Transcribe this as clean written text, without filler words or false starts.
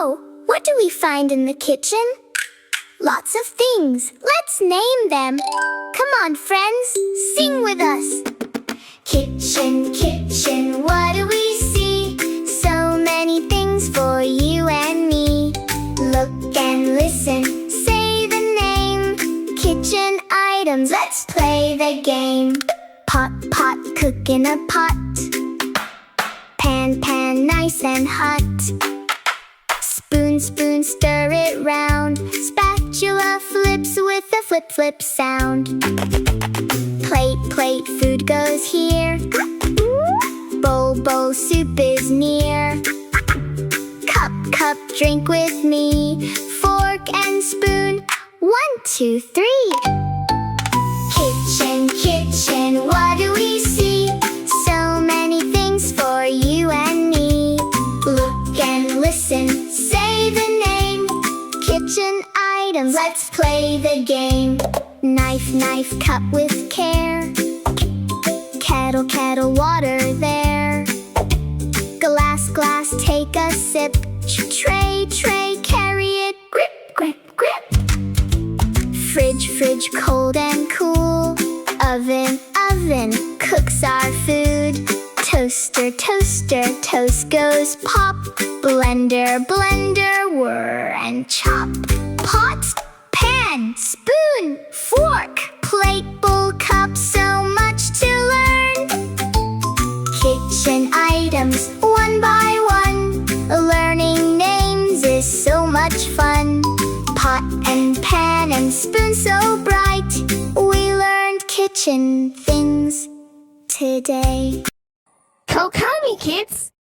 So, what do we find in the kitchen? Lots of things. Let's name them. Come on, friends, sing with us. Kitchen, kitchen, what do we see? So many things for you and me. Look and listen, say the name. Kitchen items, let's play the game. Pot, pot, cook in a pot. Pan, pan, nice and hot. Spoon, spoon, stir it round. Spatula flips with a flip, flip sound. Plate, plate, food goes here. Bowl, bowl, soup is near. Cup, cup, drink with me. Fork and spoon, 1, 2, 3. Kitchen, kitchen, what do we see? So many things for you and me. Look and listen, say the name. Kitchen items, let's play the game. Knife, knife, cut with care. Kettle, kettle, water there. Glass, glass, take a sip. Tray, tray, carry it. Grip, grip, grip. Fridge, fridge, cold and cool. Oven, oven, cooks our food. Toaster, toaster, toast goes pop. Blender, blender, whir and chop. Pot, pan, spoon, fork, plate, bowl, cup, so much to learn. Kitchen items, one by one. Learning names is so much fun. Pot and pan and spoon so bright. We learned kitchen things today. Kokami, kids!